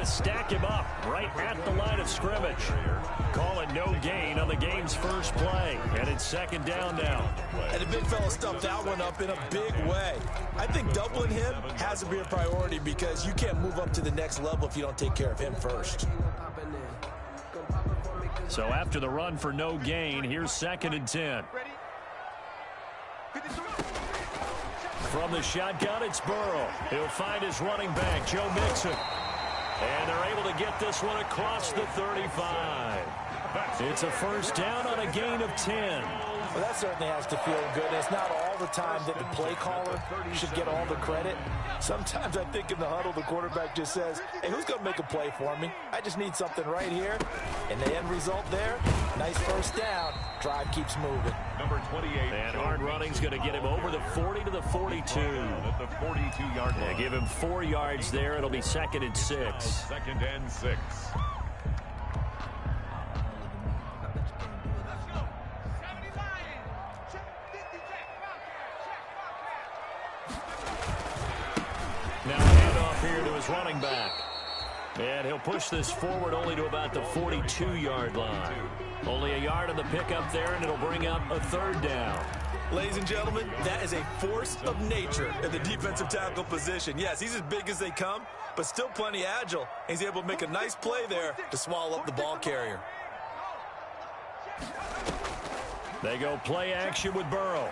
to stack him up right at the line of scrimmage. Call it no gain on the game's first play. And it's second down now. And the big fella stuffed that one up in a big way. I think doubling him has to be a priority because you can't move up to the next level if you don't take care of him first. So after the run for no gain, here's second and 10. From the shotgun, it's Burrow. He'll find his running back, Joe Mixon. And they're able to get this one across the 35. It's a first down on a gain of 10. Well, that certainly has to feel good. It's not all the time that the play caller should get all the credit. Sometimes I think in the huddle, the quarterback just says, hey, who's going to make a play for me? I just need something right here. And the end result there, nice first down. Drive keeps moving. Number 28. And hard running's going to get him over the 40 to the 42. At the 42-yard line. Give him 4 yards there. It'll be second and 6. Second and 6. Now handoff here to his running back. And he'll push this forward only to about the 42-yard line. Only a yard on the pickup there, and it'll bring up a third down. Ladies and gentlemen, that is a force of nature in the defensive tackle position. Yes, he's as big as they come, but still plenty agile. He's able to make a nice play there to swallow up the ball carrier. They go play action with Burrow.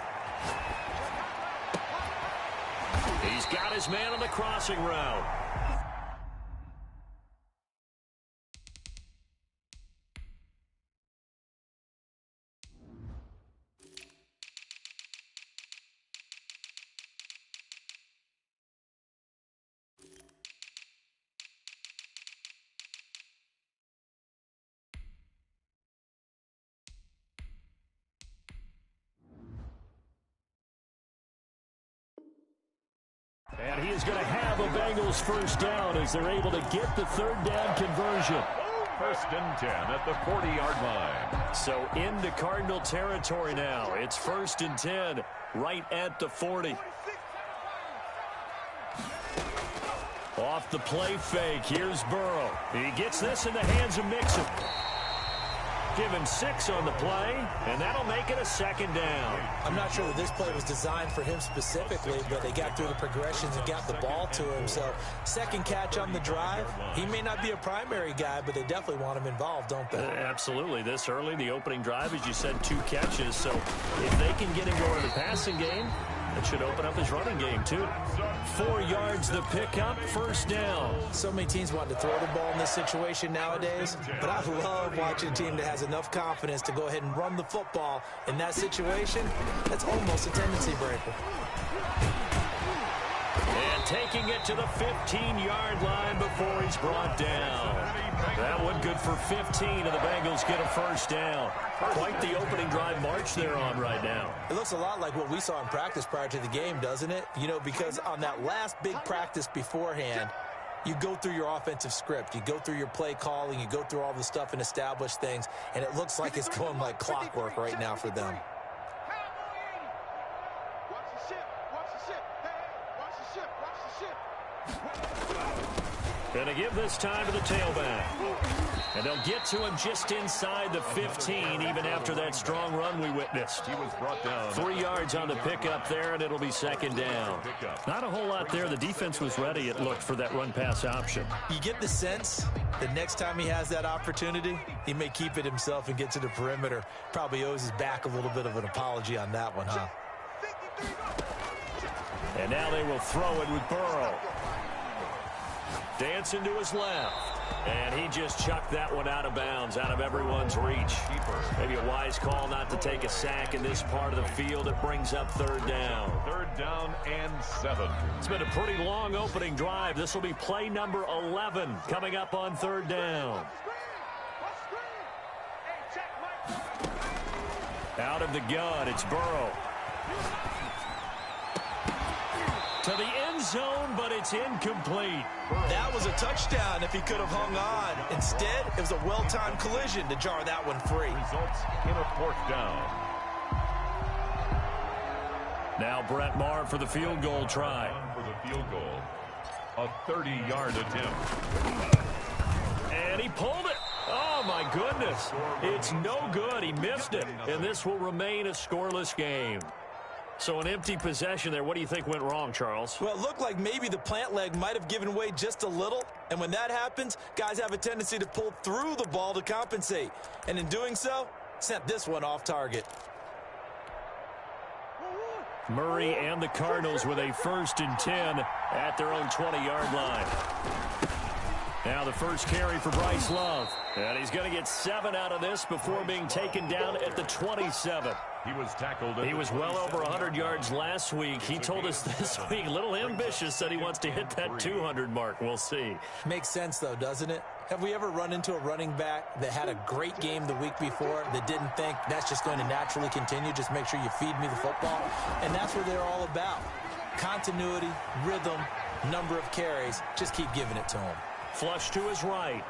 He's got his man on the crossing route. And he is going to have a Bengals first down as they're able to get the third down conversion. First and 10 at the 40-yard line. So into Cardinal territory now. It's first and 10 right at the 40. Off the play fake, here's Burrow. He gets this in the hands of Mixon. Give him 6 on the play, and that'll make it a second down. I'm not sure that this play was designed for him specifically, but they got through the progressions and got the ball to him. So second catch on the drive. He may not be a primary guy, but they definitely want him involved, don't they? Absolutely. This early, the opening drive, as you said, 2 catches. So if they can get him going in the passing game, it should open up his running game, too. 4 yards the pickup, first down. So many teams want to throw the ball in this situation nowadays, but I love watching a team that has enough confidence to go ahead and run the football. In that situation, that's almost a tendency breaker. And taking it to the 15-yard line before he's brought down. That one good for 15, and the Bengals get a first down. Quite the opening drive march they're on right now. It looks a lot like what we saw in practice prior to the game, doesn't it? You know, because on that last big practice beforehand, you go through your offensive script. You go through your play calling. You go through all the stuff and establish things, and it looks like it's going like clockwork right now for them. Going to give this time to the tailback. And they'll get to him just inside the 15, even after that strong run we witnessed. He was brought down. 3 yards on the pickup there, and it'll be second down. Not a whole lot there. The defense was ready, it looked, for that run-pass option. You get the sense that next time he has that opportunity, he may keep it himself and get to the perimeter. Probably owes his back a little bit of an apology on that one, huh? And now they will throw it with Burrow. Dancing to his left. And he just chucked that one out of bounds, out of everyone's reach. Maybe a wise call not to take a sack in this part of the field. It brings up third down. Third down and 7. It's been a pretty long opening drive. This will be play number 11 coming up on third down. Out of the gun, it's Burrow. To the end zone, but it's incomplete. That was a touchdown if he could have hung on. Instead, it was a well-timed collision to jar that one free. Results in a 4th down. Now Brett Maher for the field goal try. For the field goal, a 30-yard attempt. And he pulled it. Oh, my goodness. It's no good. He missed it. And this will remain a scoreless game. So an empty possession there. What do you think went wrong, Charles? Well, it looked like maybe the plant leg might have given way just a little. And when that happens, guys have a tendency to pull through the ball to compensate. And in doing so, sent this one off target. Murray and the Cardinals with a 1st and 10 at their own 20-yard line. Now the first carry for Bryce Love. And he's going to get 7 out of this before being taken down at the 27. He was tackled. He was well over 100 yards last week. He told us this week, a little ambitious, that he wants to hit that 200 mark. We'll see. Makes sense, though, doesn't it? Have we ever run into a running back that had a great game the week before that didn't think that's just going to naturally continue? Just make sure you feed me the football. And that's what they're all about. Continuity, rhythm, number of carries. Just keep giving it to him. Flush to his right.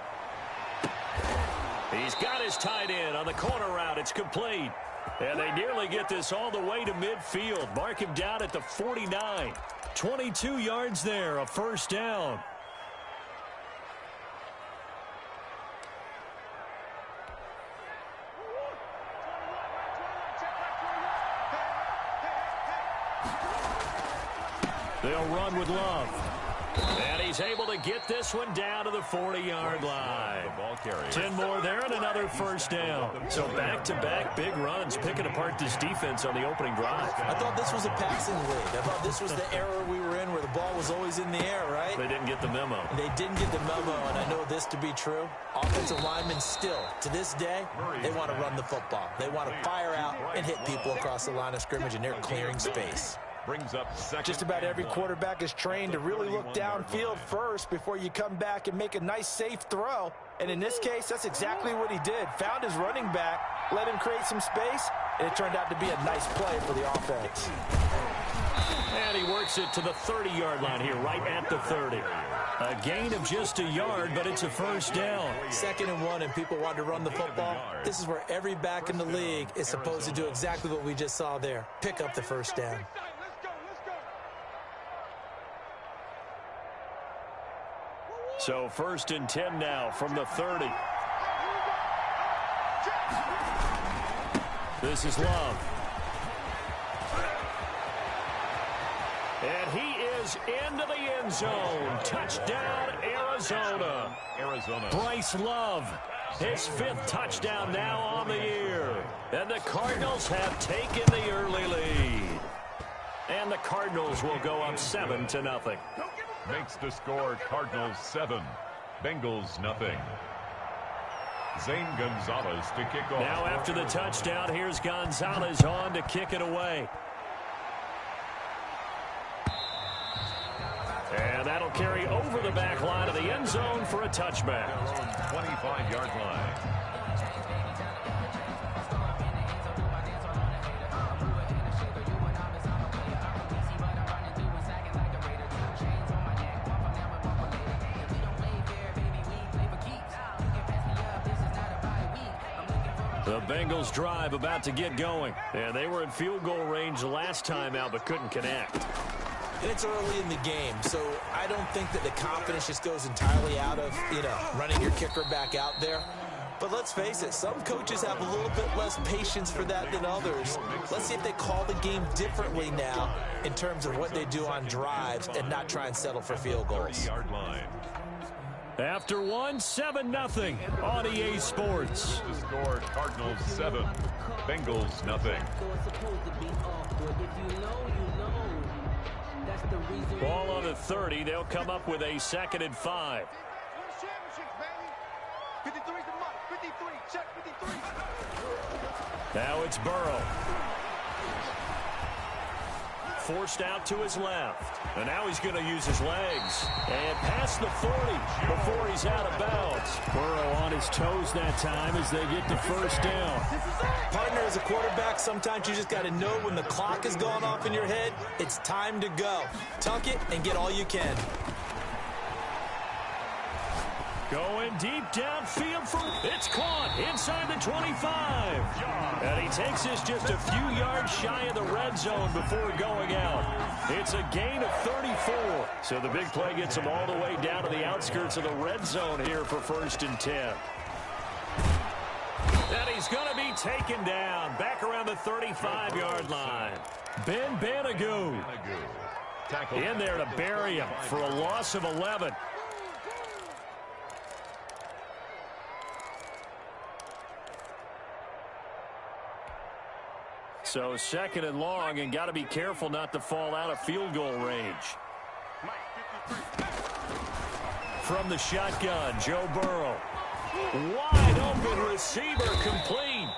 He's got his tight end on the corner route. It's complete. And they nearly get this all the way to midfield. Mark him down at the 49. 22 yards there, a 1st down. They'll run with Love. And he's able to get this one down to the 40-yard line. 10 more there and another 1st down. So back-to-back big runs, picking apart this defense on the opening drive. I thought this was a passing league. I thought this was the era we were in where the ball was always in the air, right? They didn't get the memo. They didn't get the memo, and I know this to be true. Offensive linemen still, to this day, they want to run the football. They want to fire out and hit people across the line of scrimmage, and they're clearing space. Brings up just about every quarterback is trained to really look downfield first before you come back and make a nice, safe throw. And in this case, that's exactly what he did. Found his running back, let him create some space, and it turned out to be a nice play for the offense. And he works it to the 30-yard line here, right at the 30. A gain of just a yard, but it's a 1st down. 2nd and 1, and people want to run the football. This is where every back in the league is supposed to do exactly what we just saw there. Pick up the 1st down. So 1st and 10 now from the 30. This is Love. And he is into the end zone. Touchdown, Arizona. Bryce Love, his 5th touchdown now on the year. And the Cardinals have taken the early lead. And the Cardinals will go up 7-0. Makes the score Cardinals 7, Bengals nothing. Zane Gonzalez to kick off. Now after the touchdown, here's Gonzalez on to kick it away. And that'll carry over the back line of the end zone for a touchback. 25-yard line. The Bengals drive about to get going. And they were in field goal range last time out, but couldn't connect. And it's early in the game, so I don't think that the confidence just goes entirely out of, running your kicker back out there. But let's face it, some coaches have a little bit less patience for that than others. Let's see if they call the game differently now in terms of what they do on drives and not try and settle for field goals. 30-yard line. After 7-0 on EA Sports. The score Cardinals 7, Bengals nothing. Ball on the 30. They'll come up with a 2nd and 5. Now it's Burrow. Forced out to his left. And now he's going to use his legs. And past the 40 before he's out of bounds. Burrow on his toes that time as they get the 1st down. Partner, as a quarterback, sometimes you just got to know when the clock has gone off in your head, it's time to go. Tuck it and get all you can. Going deep downfield it's caught inside the 25. And he takes this just a few yards shy of the red zone before going out. It's a gain of 34. So the big play gets him all the way down to the outskirts of the red zone here for 1st and 10. And he's going to be taken down back around the 35-yard line. Ben Banagoo in there to bury him for a loss of 11. So 2nd and long, and got to be careful not to fall out of field goal range. From the shotgun, Joe Burrow. Wide open receiver, complete.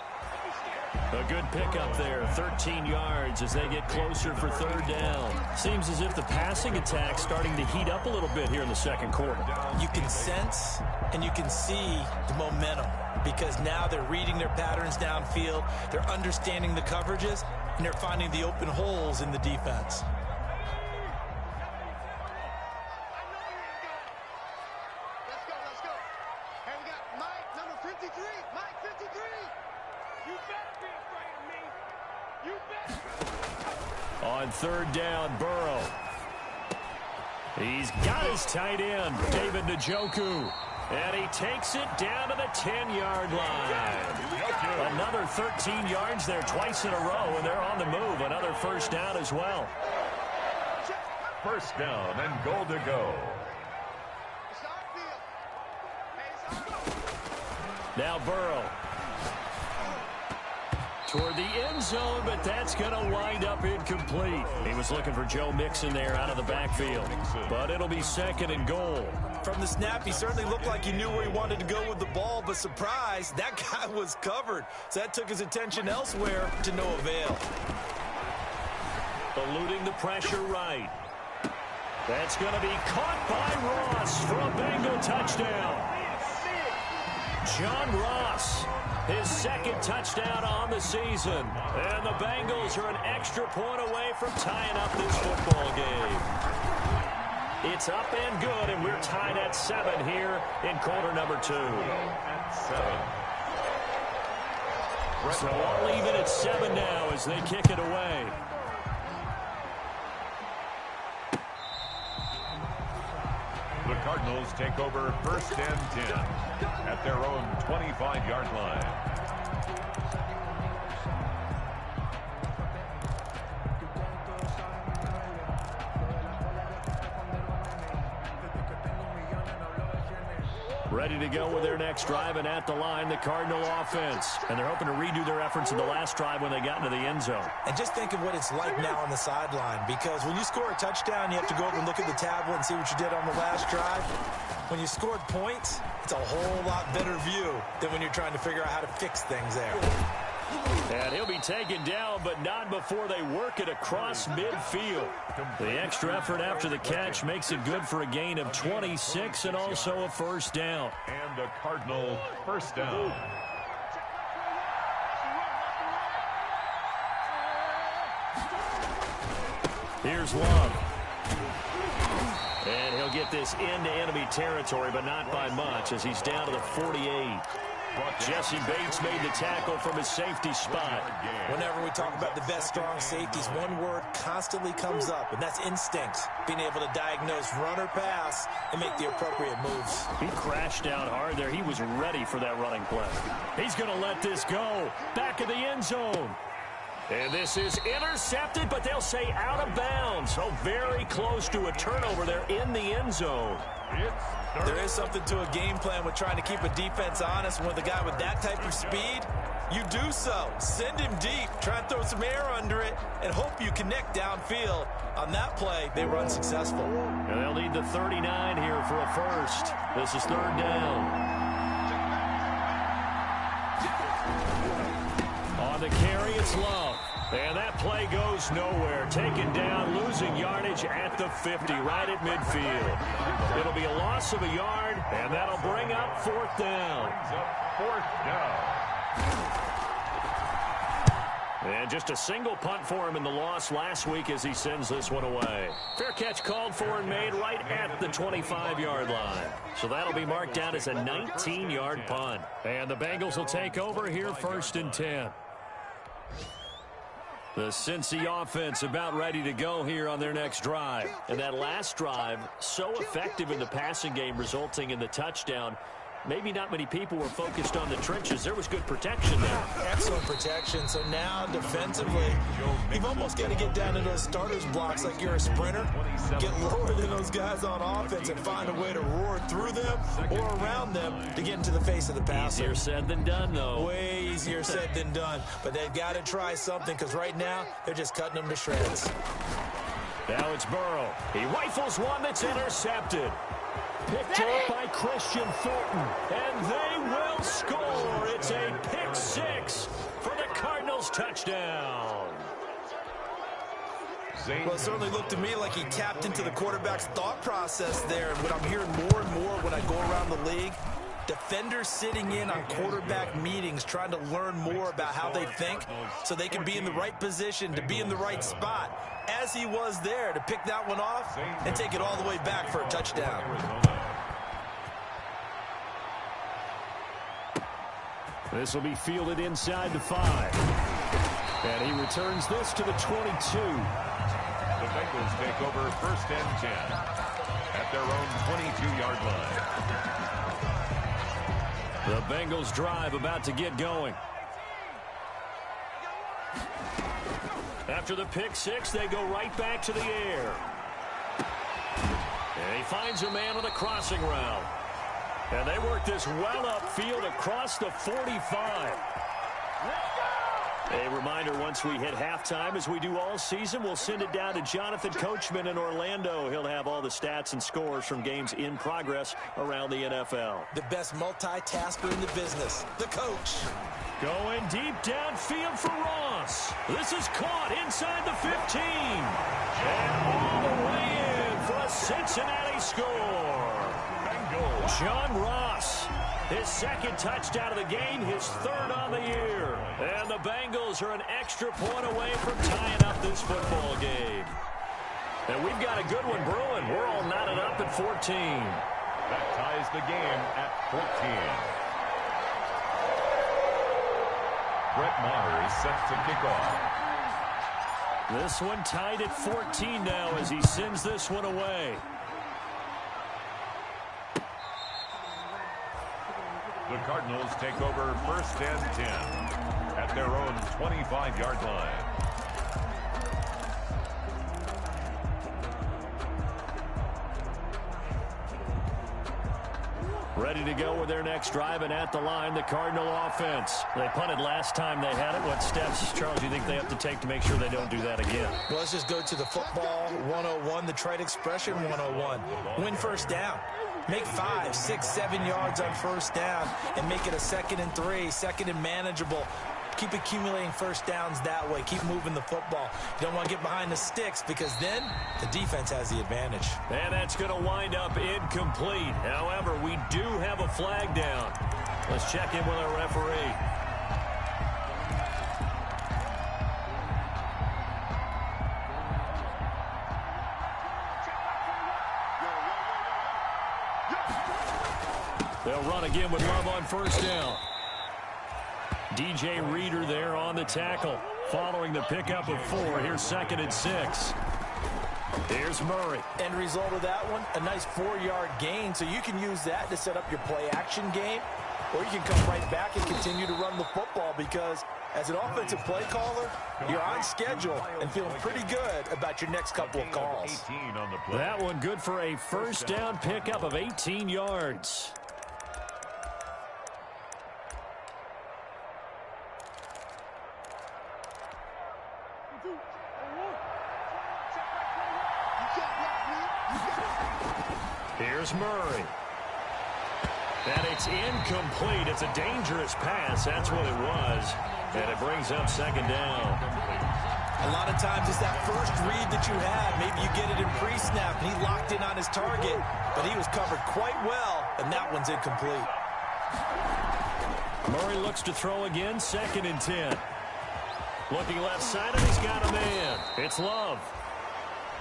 A good pickup there, 13 yards as they get closer for 3rd down. Seems as if the passing attack's starting to heat up a little bit here in the 2nd quarter. You can sense and you can see the momentum because now they're reading their patterns downfield, they're understanding the coverages, and they're finding the open holes in the defense. On 3rd down, Burrow. He's got his tight end, David Njoku. And he takes it down to the 10-yard line. Another 13 yards there twice in a row, and they're on the move. Another 1st down as well. 1st down and goal to go. Now Burrow. Toward the end zone, but that's going to wind up incomplete. He was looking for Joe Mixon there out of the backfield. But it'll be 2nd and goal. From the snap, he certainly looked like he knew where he wanted to go with the ball, but surprise, that guy was covered. So that took his attention elsewhere to no avail. Eluding the pressure right. That's going to be caught by Ross for a Bengal touchdown. John Ross, his 2nd touchdown on the season. And the Bengals are an extra point away from tying up this football game. It's up and good, and we're tied at 7 here in quarter number 2. So I'll leave it at 7 now as they kick it away. The Cardinals take over 1st and 10 at their own 25-yard line. Ready to go with their next drive, and at the line, the Cardinal offense. And they're hoping to redo their efforts in the last drive when they got into the end zone. And just think of what it's like now on the sideline, because when you score a touchdown, you have to go over and look at the tablet and see what you did on the last drive. When you scored points, it's a whole lot better view than when you're trying to figure out how to fix things there. And he'll be taken down, but not before they work it across midfield. The extra effort after the catch makes it good for a gain of 26 and also a 1st down. And a Cardinal 1st down. Here's Love. And he'll get this into enemy territory, but not by much as he's down to the 48. Jesse Bates made the tackle from his safety spot. Whenever we talk about the best strong safeties, one word constantly comes up, and that's instinct. Being able to diagnose run or pass and make the appropriate moves. He crashed down hard there. He was ready for that running play. He's going to let this go. Back of the end zone. And this is intercepted, but they'll say out of bounds. So very close to a turnover there in the end zone. There is something to a game plan with trying to keep a defense honest. With a guy with that type of speed, you do so. Send him deep, try and throw some air under it, and hope you connect downfield. On that play, they were unsuccessful. And they'll need the 39 here for a 1st. This is 3rd down. On the carry, it's Love. And that play goes nowhere. Taken down, losing yardage at the 50, right at midfield. It'll be a loss of a yard, and that'll bring up 4th down. 4th down. And just a single punt for him in the loss last week as he sends this one away. Fair catch called for and made right at the 25-yard line. So that'll be marked down as a 19-yard punt. And the Bengals will take over here 1st and 10. The Cincy offense about ready to go here on their next drive. And that last drive, so effective in the passing game, resulting in the touchdown. Maybe not many people were focused on the trenches. There was good protection there. Excellent protection. So now defensively, you've almost got to get down to those starters blocks like you're a sprinter. Get lower than those guys on offense and find a way to roar through them or around them to get into the face of the passer. Easier said than done, though. Way easier said than done. But they've got to try something because right now they're just cutting them to shreds. Now it's Burrow. He rifles one that's intercepted. Picked up by Christian Fulton, and they will score. It's a pick six for the Cardinals touchdown. Well, it certainly looked to me like he tapped into the quarterback's thought process there. And what I'm hearing more and more when I go around the league, defenders sitting in on quarterback meetings trying to learn more about how they think so they can be in the right position to be in the right spot, as he was there to pick that one off and take it all the way back for a touchdown. This will be fielded inside the 5. And he returns this to the 22. The Bengals take over 1st and 10 at their own 22-yard line. The Bengals drive about to get going. After the pick six, they go right back to the air. And he finds a man on the crossing route. And they work this well upfield across the 45. A reminder, once we hit halftime, as we do all season, we'll send it down to Jonathan Coachman in Orlando. He'll have all the stats and scores from games in progress around the NFL. The best multitasker in the business, the coach. Going deep downfield for Ross. This is caught inside the 15. And all the way in for a Cincinnati score. Bengals. John Ross. His second touchdown of the game, his 3rd on the year. And the Bengals are an extra point away from tying up this football game. And we've got a good one brewing. We're all knotted up at 14. That ties the game at 14. Brett Maher is set to kick off. This one tied at 14 now as he sends this one away. The Cardinals take over 1st and 10 at their own 25-yard line. Ready to go with their next drive, and at the line, the Cardinal offense. They punted last time they had it. What steps, Charles, do you think they have to take to make sure they don't do that again? Well, let's just go to the football 101, the trade expression 101. Win 1st down. Make 5, 6, 7 yards on 1st down and make it a 2nd and 3, 2nd and manageable. Keep accumulating 1st downs that way. Keep moving the football. You don't want to get behind the sticks because then the defense has the advantage. And that's going to wind up incomplete. However, we do have a flag down. Let's check in with our referee. They'll run again with Love on 1st down. DJ Reader there on the tackle. Following the pickup of 4, here's 2nd and 6. Here's Murray. End result of that one, a nice 4-yard gain. So you can use that to set up your play-action game, or you can come right back and continue to run the football because as an offensive play caller, you're on schedule and feeling pretty good about your next couple of calls. That one good for a 1st down pickup of 18 yards. Here's Murray. And it's incomplete. It's a dangerous pass. That's what it was. And it brings up 2nd down. A lot of times it's that first read that you have. Maybe you get it in pre-snap and he locked in on his target, but he was covered quite well, and that one's incomplete. Murray looks to throw again, 2nd and 10. Looking left side, and he's got a man. It's Love.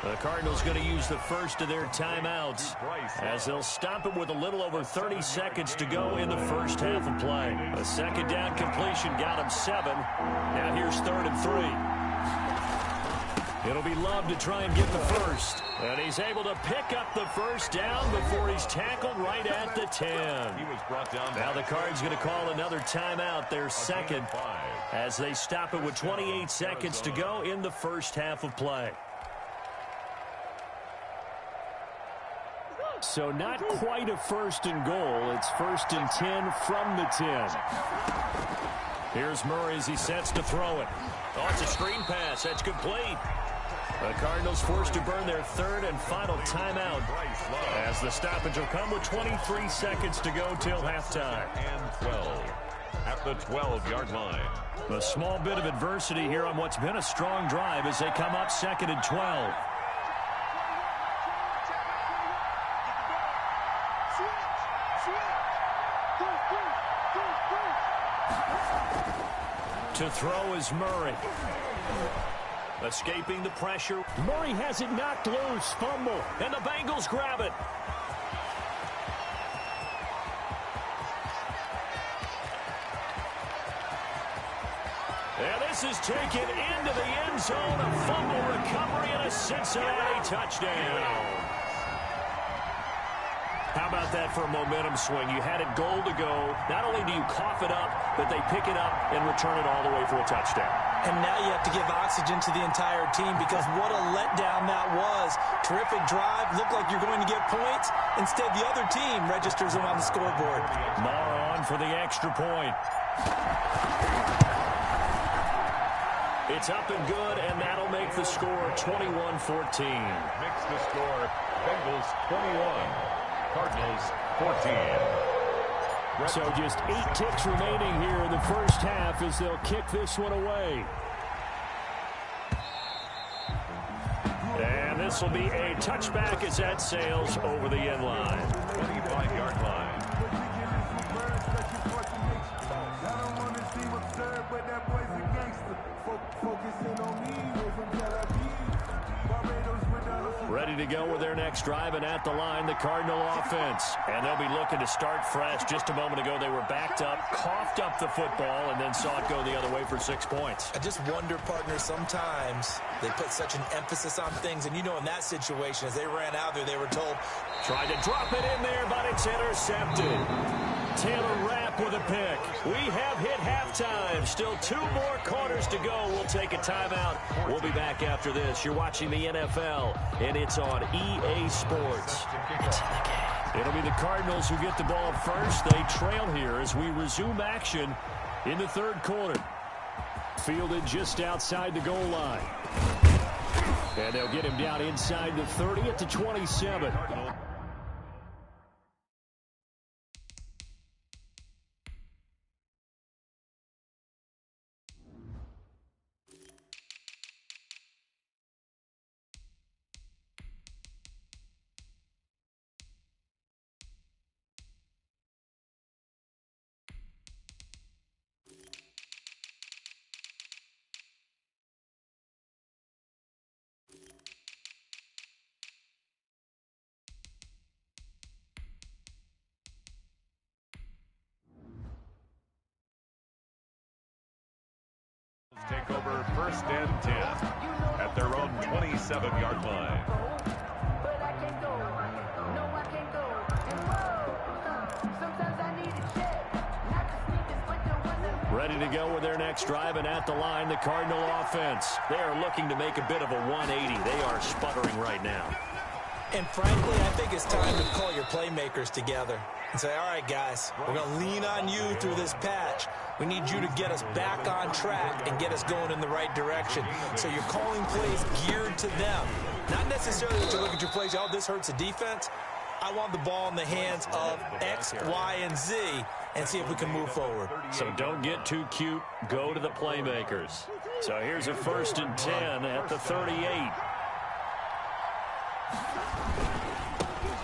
The Cardinals going to use the first of their timeouts as they'll stop it with a little over 30 seconds to go in the first half of play. A second down completion got him 7. Now here's 3rd and 3. It'll be Love to try and get the first. And he's able to pick up the first down before he's tackled right at the 10. He was brought down. Now the Cards going to call another timeout, their second, as they stop it with 28 seconds to go in the first half of play. So not quite a 1st and goal. It's 1st and 10 from the 10. Here's Murray as he sets to throw it. Oh, it's a screen pass. That's complete. The Cardinals forced to burn their 3rd and final timeout as the stoppage will come with 23 seconds to go till halftime. And 12 at the 12-yard line. A small bit of adversity here on what's been a strong drive as they come up 2nd and 12. To throw is Murray. Escaping the pressure. Murray has it knocked loose. Fumble. And the Bengals grab it. And this is taken into the end zone. A fumble recovery and a Cincinnati touchdown. How about that for a momentum swing? You had it goal to go. Not only do you cough it up, but they pick it up and return it all the way for a touchdown. And now you have to give oxygen to the entire team because what a letdown that was. Terrific drive. Looked like you're going to get points. Instead, the other team registers them on the scoreboard. Maher on for the extra point. It's up and good, and that'll make the score 21-14. Makes the score Bengals 21. Cardinals 14. So just 8 ticks remaining here in the first half as they'll kick this one away. And this will be a touchback as that sails over the end line. 25-yard line. Ready to go with their next drive, and at the line, the Cardinal offense. And they'll be looking to start fresh. Just a moment ago, they were backed up, coughed up the football, and then saw it go the other way for 6 points. I just wonder, partner, sometimes they put such an emphasis on things. And you know, in that situation, as they ran out there, they were told. Tried to drop it in there, but it's intercepted. Taylor Rapp with a pick. We have hit halftime. Still 2 more quarters to go. We'll take a timeout. We'll be back after this. You're watching the NFL, and it's on EA Sports. It's in the game. It'll be the Cardinals who get the ball first. They trail here as we resume action in the 3rd quarter. Fielded just outside the goal line. And they'll get him down inside the 30 at the 27. Take over 1st and 10 at their own 27-yard line. Ready to go with their next drive, and at the line, the Cardinal offense. They are looking to make a bit of a 180. They are sputtering right now. And frankly, I think it's time to call your playmakers together and say, all right, guys, we're going to lean on you through this patch. We need you to get us back on track and get us going in the right direction. So you're calling plays geared to them. Not necessarily that you look at your plays, oh, this hurts the defense. I want the ball in the hands of X, Y, and Z and see if we can move forward. So don't get too cute. Go to the playmakers. So here's a 1st and 10 at the 38.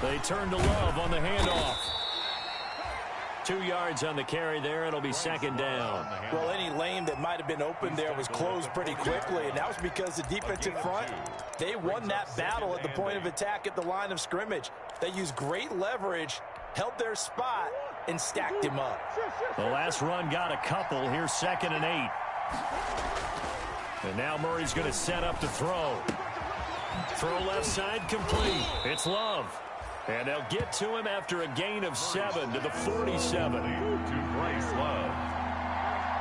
They turn to Love on the handoff. 2 yards on the carry there. It'll be second down. Well, any lane that might have been open there was closed pretty quickly, and that was because the defensive front, they won that battle at the point of attack at the line of scrimmage. They used great leverage, held their spot, and stacked him up. The last run got a couple. Here's 2nd and 8. And now Murray's going to set up to throw. Throw left side complete. It's Love. And they'll get to him after a gain of 7 to the 47. To Bryce Love.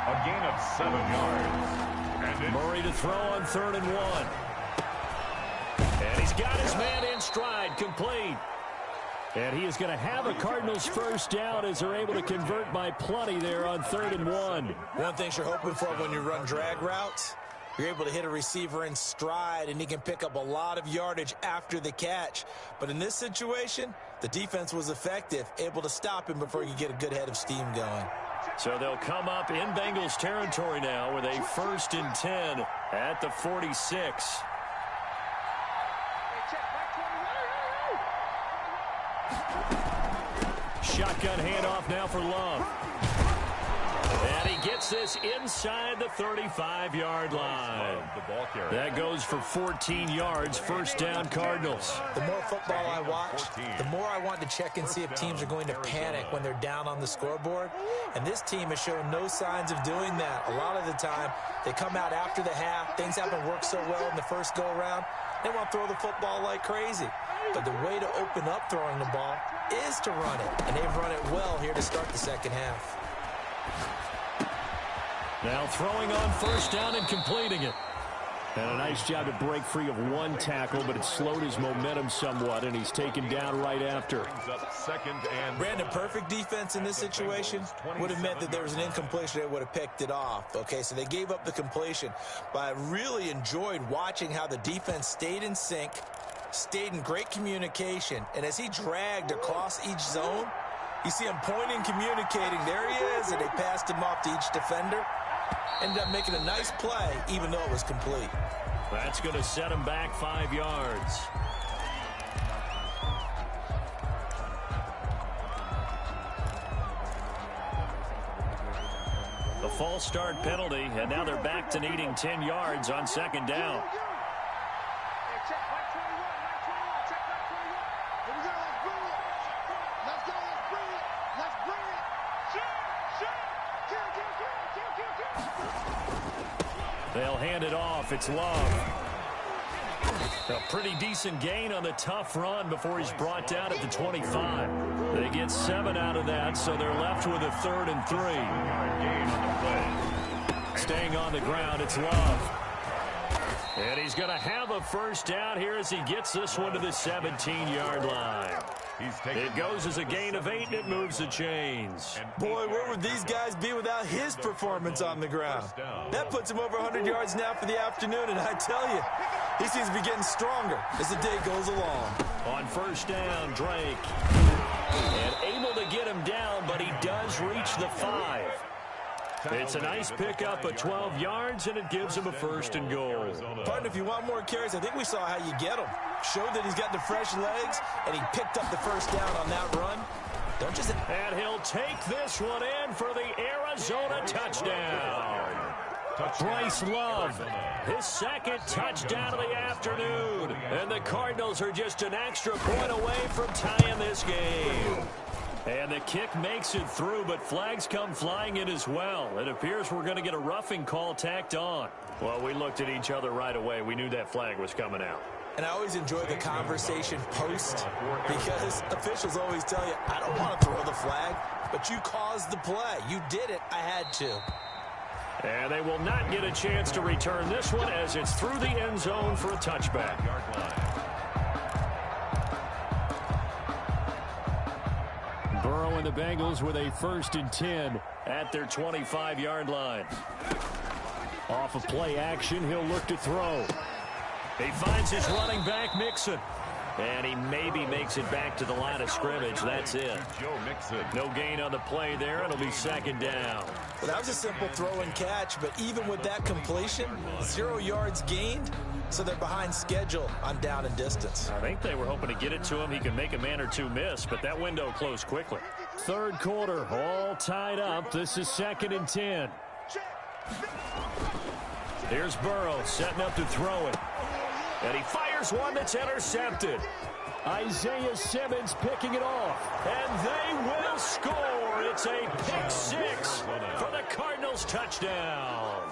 A gain of 7 yards. And Murray to throw on 3rd and 1. And he's got his man in stride, complete. And he is going to have a Cardinals first down as they're able to convert by plenty there on 3rd and 1. One thing you're hoping for when you run drag routes, you're able to hit a receiver in stride, and he can pick up a lot of yardage after the catch. But in this situation, the defense was effective, able to stop him before you get a good head of steam going. So they'll come up in Bengals territory now with a 1st and 10 at the 46. Shotgun handoff now for Love. And he gets this inside the 35-yard line. That goes for 14 yards, first down Cardinals. The more football I watch, the more I want to check and see if teams are going to panic when they're down on the scoreboard. And this team has shown no signs of doing that. A lot of the time, they come out after the half. Things haven't worked so well in the first go-around. They want to throw the football like crazy. But the way to open up throwing the ball is to run it. And they've run it well here to start the second half. Now throwing on first down and completing it. And a nice job to break free of one tackle, but it slowed his momentum somewhat, and he's taken down right after. Brandon, perfect defense in this situation would have meant that there was an incompletion. They would have picked it off. Okay, so they gave up the completion. But I really enjoyed watching how the defense stayed in sync, stayed in great communication, and as he dragged across each zone, you see him pointing, communicating. There he is, and they passed him off to each defender. Ended up making a nice play, even though it was complete. That's going to set him back 5 yards. The false start penalty, and now they're back to needing 10 yards on second down. They'll hand it off. It's Love. A pretty decent gain on the tough run before he's brought down at the 25. They get 7 out of that, so they're left with a 3rd and 3. Staying on the ground, it's Love. And he's going to have a first down here as he gets this one to the 17-yard line. It goes as a gain of 8, and it moves the chains. Boy, where would these guys be without his performance on the ground? That puts him over 100 yards now for the afternoon, and I tell you, he seems to be getting stronger as the day goes along. On first down, Drake. And able to get him down, but he does reach the 5. It's a nice pickup of 12 yards, and it gives him a 1st and goal. Partner, if you want more carries, I think we saw how you get him. Showed that he's got the fresh legs, and he picked up the first down on that run. Don't just... And he'll take this one in for the Arizona touchdown. Bryce Love, his 2nd touchdown of the afternoon. And the Cardinals are just an extra point away from tying this game. And the kick makes it through, but flags come flying in as well. It appears we're going to get a roughing call tacked on. Well, we looked at each other right away. We knew that flag was coming out. And I always enjoy the conversation post because officials always tell you, I don't want to throw the flag, but you caused the play. You did it. I had to. And they will not get a chance to return this one as it's through the end zone for a touchback. Burrow and the Bengals with a 1st and 10 at their 25-yard line. Off of play action, he'll look to throw. He finds his running back, Mixon. And he maybe makes it back to the line of scrimmage. That's it. No gain on the play there. It'll be 2nd down. Well, that was a simple throw and catch, but even with that completion, 0 yards gained, so they're behind schedule on down and distance. I think they were hoping to get it to him. He could make a man or two miss, but that window closed quickly. Third quarter, all tied up. This is 2nd and 10. Here's Burrow setting up to throw it. And he fires one that's intercepted. Isaiah Simmons picking it off. And they will score. It's a pick six for the Cardinals touchdown.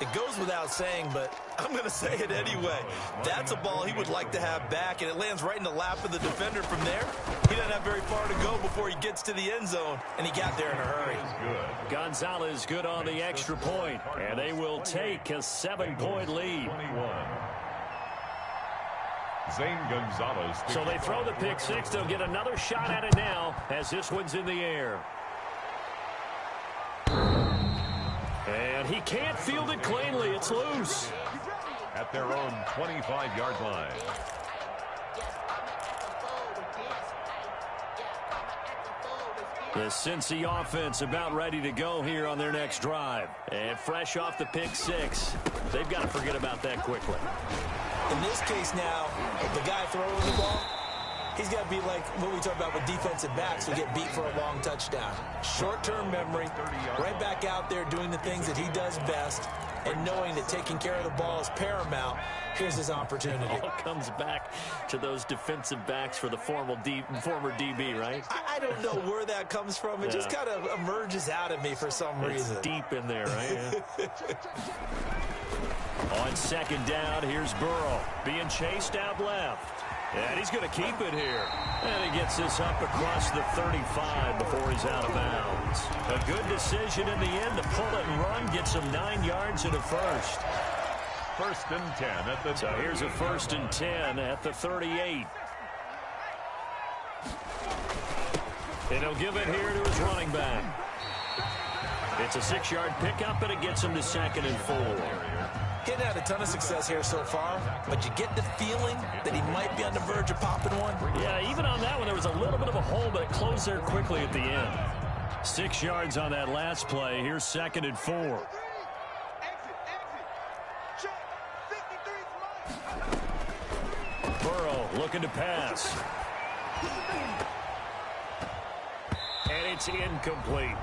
It goes without saying, but I'm going to say it anyway. That's a ball he would like to have back, and it lands right in the lap of the defender from there. He doesn't have very far to go before he gets to the end zone, and he got there in a hurry. Gonzalez good on the extra point, and they will take a 7-point lead. Zane Gonzalez. So they throw the pick six. They'll get another shot at it now as this one's in the air. And he can't field it cleanly. It's loose. At their own 25-yard line. The Cincy offense about ready to go here on their next drive. And fresh off the pick six, they've got to forget about that quickly. In this case now, the guy throwing the ball, he's got to be like what we talk about with defensive backs who get beat for a long touchdown. Short-term memory, right back out there doing the things that he does best, and knowing that taking care of the ball is paramount. Here's his opportunity. It all comes back to those defensive backs for the former DB, right? I don't know where that comes from. It just kind of emerges out of me for some reason. It's deep in there, right? Yeah. On 2nd down, here's Burrow being chased out left. And he's going to keep it here. And he gets this up across the 35 before he's out of bounds. A good decision in the end to pull it and run, get some 9 yards and a first. 1st and 10 at the. So here's a 1st and 10 at the 38. And he'll give it here to his running back. It's a 6-yard pickup, and it gets him to 2nd and 4. Getting had a ton of success here so far, but you get the feeling that he might be on the verge of popping one. Yeah, even on that one, there was a little bit of a hole, but it closed there quickly at the end. 6 yards on that last play. Here's 2nd and 4. Burrow looking to pass. And it's incomplete.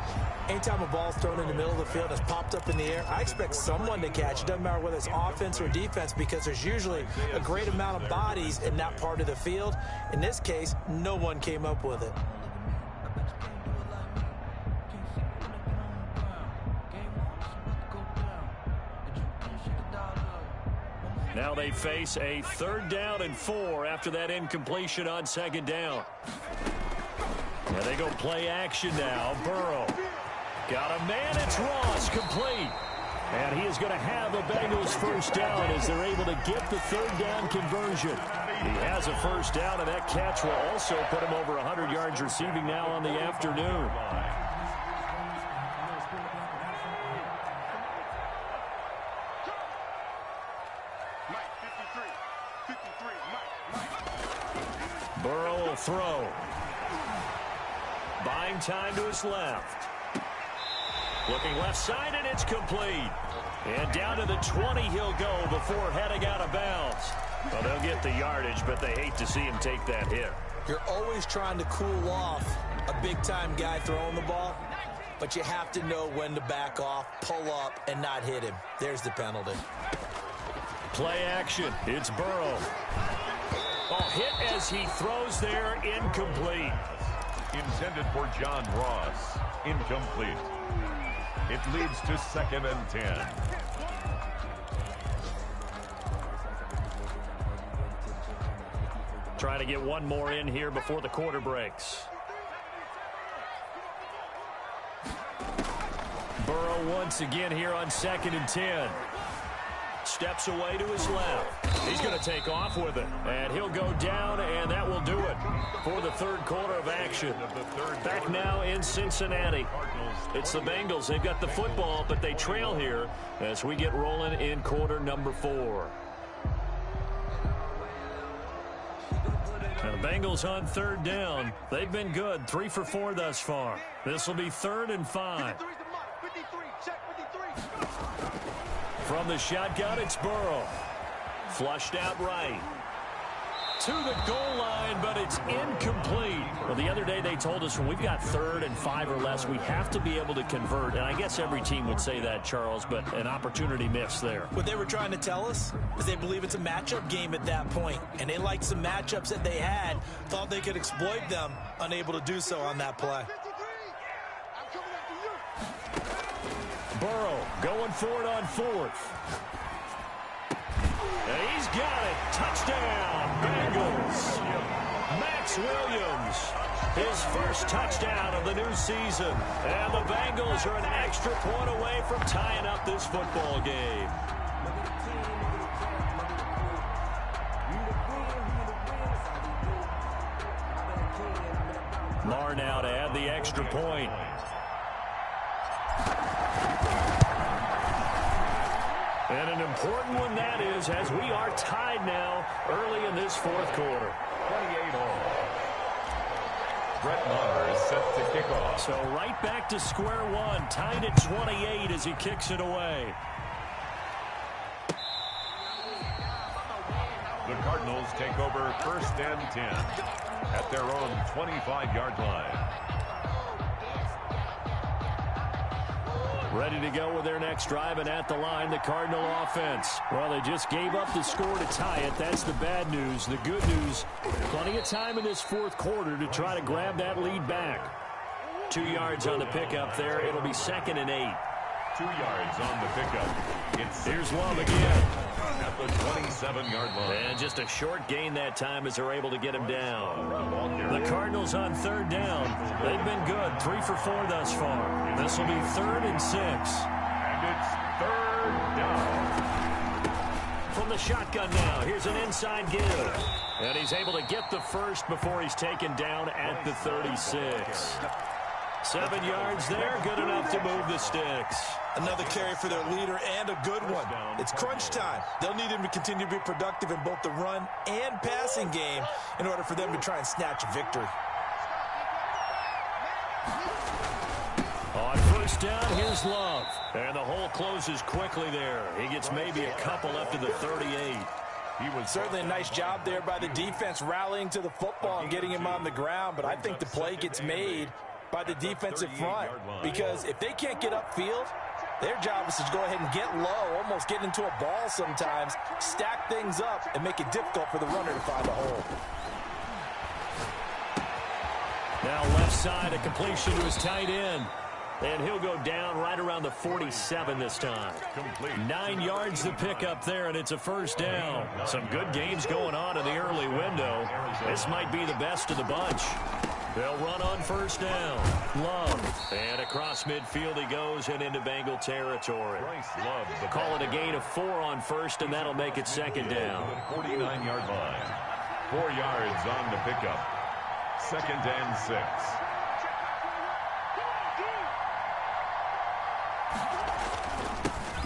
Anytime a ball's thrown in the middle of the field and it's popped up in the air, I expect someone to catch it. Doesn't matter whether it's offense or defense, because there's usually a great amount of bodies in that part of the field. In this case, no one came up with it. Now they face a 3rd down and 4 after that incompletion on 2nd down. And they go play action now. Burrow. Got a man, it's Ross, complete. And he is going to have the Bengals 1st down as they're able to get the 3rd down conversion. He has a 1st down, and that catch will also put him over 100 yards receiving now on the afternoon. Burrow will throw. Buying time to his left. Looking left side, and it's complete. And down to the 20 he'll go before heading out of bounds. Well, they'll get the yardage, but they hate to see him take that hit. You're always trying to cool off a big-time guy throwing the ball, but you have to know when to back off, pull up, and not hit him. There's the penalty. Play action. It's Burrow. Oh, hit as he throws there, incomplete. Intended for John Ross. Incomplete. It leads to 2nd and 10. Trying to get one more in here before the quarter breaks. Burrow once again here on 2nd and 10. Steps away to his left. He's going to take off with it. And he'll go down, and that will do it for the 3rd quarter of action. Back now in Cincinnati. It's the Bengals. They've got the football, but they trail here as we get rolling in quarter number 4. And the Bengals on 3rd down. They've been good. 3 for 4 thus far. This will be 3rd and 5. From the shotgun, it's Burrow. Flushed out right. to the goal line, but it's incomplete. Well, the other day they told us when we've got 3rd and 5 or less, we have to be able to convert. And I guess every team would say that, Charles, but an opportunity missed there. What they were trying to tell us is they believe it's a matchup game at that point, and they liked some matchups that they had, thought they could exploit them, unable to do so on that play. Burrow going for it on 4th. And he's got it. Touchdown, Bengals. Max Williams, his first touchdown of the new season. And the Bengals are an extra point away from tying up this football game. Lar now to add the extra point. And an important one that is, as we are tied now early in this 4th quarter. 28 all. Brett Maher is set to kick off. So right back to square one, tied at 28 as he kicks it away. The Cardinals take over 1st and 10 at their own 25-yard line. Ready to go with their next drive, and at the line, the Cardinal offense. Well, they just gave up the score to tie it. That's the bad news. The good news, plenty of time in this 4th quarter to try to grab that lead back. 2 yards on the pickup there. It'll be 2nd and 8. 2 yards on the pickup. Here's Love again. At the 27-yard line. And just a short gain that time as they're able to get him down. The Cardinals on 3rd down. They've been good. 3 for 4 thus far. This will be 3rd and 6. And it's 3rd down. From the shotgun now, here's an inside give. And he's able to get the first before he's taken down at the 36. 7 yards there, good enough to move the sticks. Another carry for their leader and a good one. It's crunch time. They'll need him to continue to be productive in both the run and passing game in order for them to try and snatch a victory. On 1st down, here's Love. And the hole closes quickly there. He gets maybe a couple up to the 38. He was certainly a nice job there by the defense rallying to the football and getting him on the ground, but I think the play gets made by the defensive front, because if they can't get upfield, their job is to go ahead and get low, almost get into a ball sometimes, stack things up, and make it difficult for the runner to find a hole. Now left side, a completion to his tight end. And he'll go down right around the 47 this time. 9 yards to pick up there, and it's a 1st down. Some good games going on in the early window. This might be the best of the bunch. They'll run on 1st down. Love. And across midfield he goes and into Bengal territory. Call it a gain of 4 on 1st, and that'll make it 2nd down. 49-yard line. 4 yards on the pickup. 2nd and 6.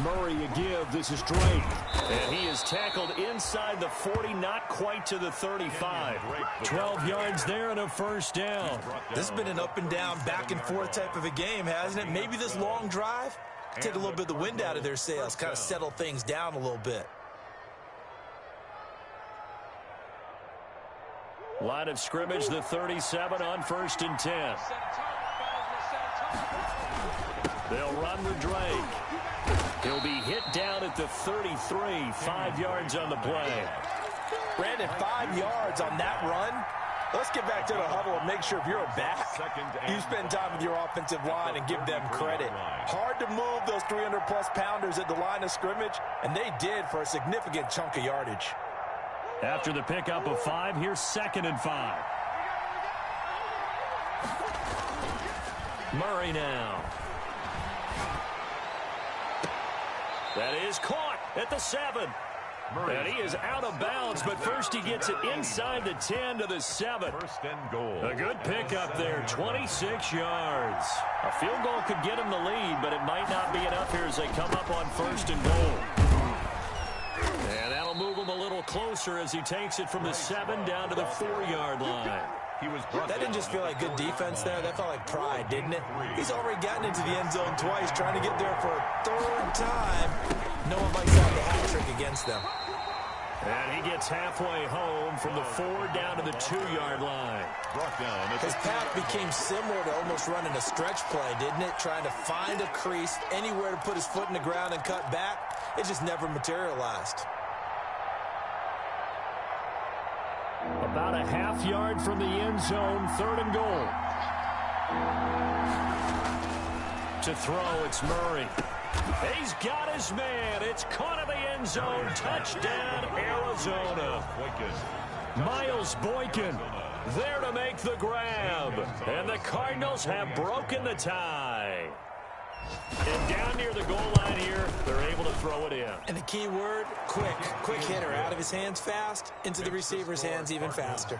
Murray a give. This is Drake. And he is tackled inside the 40, not quite to the 35. 12 yards there and a 1st down. This has been an up and down, back and forth type of a game, hasn't it? Maybe this long drive, take a little bit of the wind out of their sails, kind of settle things down a little bit. Line of scrimmage, the 37 on 1st and 10. They'll run with Drake. He'll be hit down at the 33, 5 yards on the play. Brandon, 5 yards on that run. Let's get back to the huddle and make sure if you're a back, you spend time with your offensive line and give them credit. Hard to move those 300-plus pounders at the line of scrimmage, and they did for a significant chunk of yardage. After the pickup of 5, here's 2nd and 5. Murray now. That is caught at the 7. And he is out of bounds, but first he gets it inside the 10 to the 7. 1st and goal. A good pickup there, 26 yards. A field goal could get him the lead, but it might not be enough here as they come up on 1st and goal. And that'll move him a little closer as he takes it from the 7 down to the 4-yard line. That didn't just feel like good defense there. That felt like pride, didn't it? He's already gotten into the end zone twice, trying to get there for a 3rd time. No one likes to have the hat trick against them. And he gets halfway home from the 4 down to the 2-yard line. His path became similar to almost running a stretch play, didn't it? Trying to find a crease, anywhere to put his foot in the ground and cut back. It just never materialized. About a half-yard from the end zone, 3rd and goal. To throw, it's Murray. He's got his man. It's caught in the end zone. Touchdown, Arizona. Miles Boykin there to make the grab. And the Cardinals have broken the tie. And down near the goal line here, they're able to throw it in. And the key word, quick. Quick hitter. Out of his hands fast, into the receiver's hands even faster.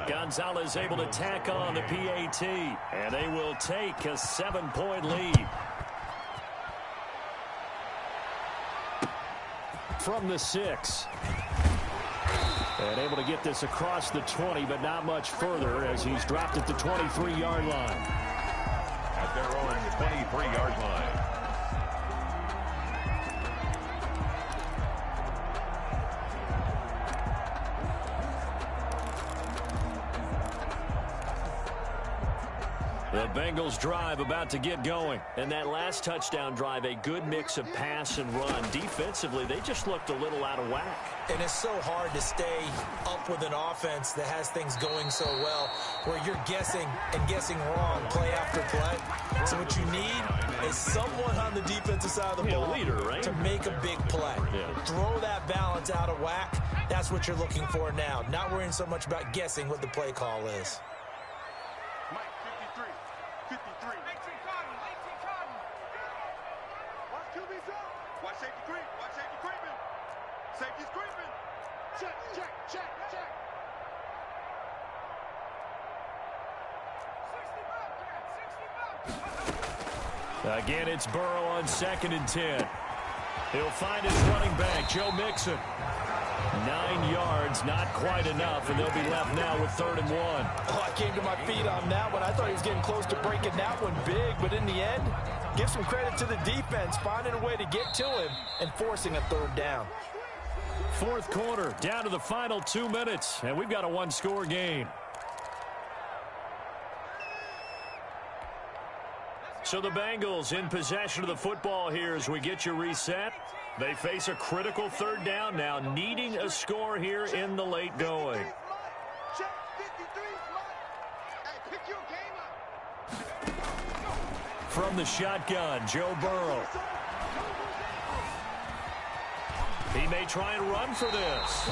Gonzalez able to tack on the PAT. And they will take a 7-point lead. From the 6. And able to get this across the 20, but not much further as he's dropped at the 23-yard line. At their own 23-yard line. The Bengals drive about to get going. And that last touchdown drive, a good mix of pass and run. Defensively, they just looked a little out of whack. And it's so hard to stay up with an offense that has things going so well, where you're guessing and guessing wrong play after play. So what you need is someone on the defensive side of the ball leader, right? to make a big play. Yeah. Throw that balance out of whack. That's what you're looking for now. Not worrying so much about guessing what the play call is. Again, it's Burrow on 2nd and 10. He'll find his running back, Joe Mixon. 9 yards, not quite enough, and they'll be left now with 3rd and 1. Oh, I came to my feet on that one. I thought he was getting close to breaking that one big, but in the end, give some credit to the defense, finding a way to get to him and forcing a 3rd down. 4th quarter, down to the final 2 minutes, and we've got a 1-score game. So the Bengals in possession of the football here as we get you reset. They face a critical 3rd down now, needing a score here in the late going. From the shotgun, Joe Burrow. He may try and run for this.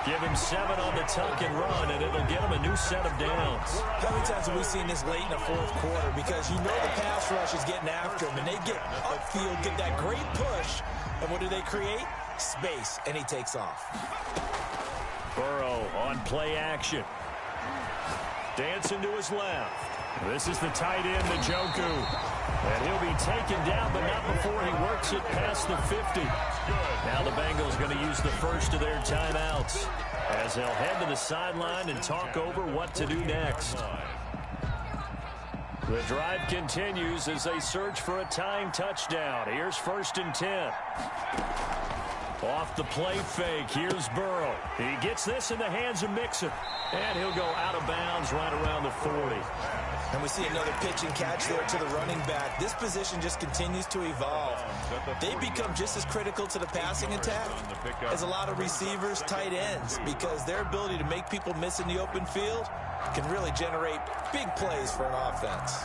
Give him 7 on the tuck and run, and it'll get him a new set of downs. How many times have we seen this late in the 4th quarter? Because you know the pass rush is getting after him, and they get upfield, get that great push, and what do they create? Space, and he takes off. Burrow on play action. Dancing to his left. This is the tight end, Njoku. And he'll be taken down, but not before he works it past the 50. Now the Bengals going to use the first of their timeouts as they'll head to the sideline and talk over what to do next. The drive continues as they search for a tying touchdown. Here's 1st and 10. Off the play fake, here's Burrow. He gets this in the hands of Mixon. And he'll go out of bounds right around the 40. And we see another pitch and catch there to the running back. This position just continues to evolve. They become just as critical to the passing attack as a lot of receivers, tight ends, because their ability to make people miss in the open field can really generate big plays for an offense.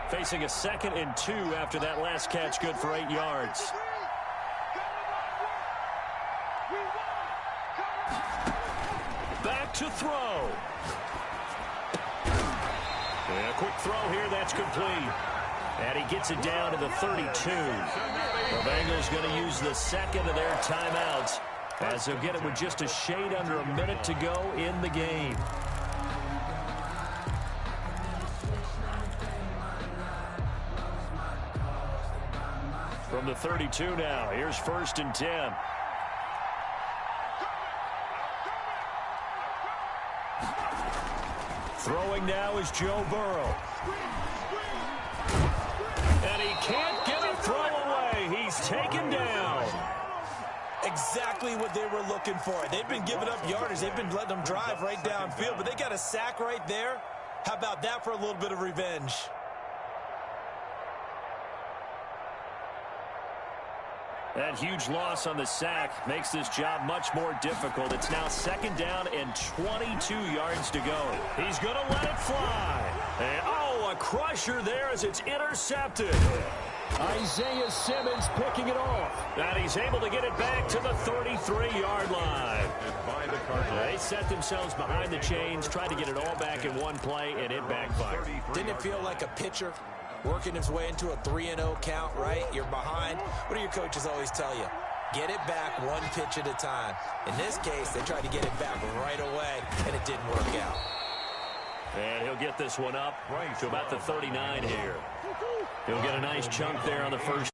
Facing a 2nd and 2 after that last catch, good for 8 yards. Back to throw. And a quick throw here, that's complete. And he gets it down to the 32. The Bengals going to use the 2nd of their timeouts as they'll get it with just a shade under a minute to go in the game. From the 32 now, here's 1st and 10. Throwing now is Joe Burrow. And he can't get a throw away. He's taken down. what they were looking for. They've been giving up yardage. They've been letting them drive right downfield, but they got a sack right there. How about that for a little bit of revenge? That huge loss on the sack makes this job much more difficult. It's now 2nd down and 22 yards to go. He's going to let it fly. And, oh, a crusher there as it's intercepted. Isaiah Simmons picking it off. And he's able to get it back to the 33-yard line. They set themselves behind the chains, tried to get it all back in one play, and it backfired. Didn't it feel like a pitcher working his way into a 3-0 count, right? You're behind. What do your coaches always tell you? Get it back one pitch at a time. In this case, they tried to get it back right away, and it didn't work out. And he'll get this one up to about the 39 here. He'll get a nice chunk there on the first.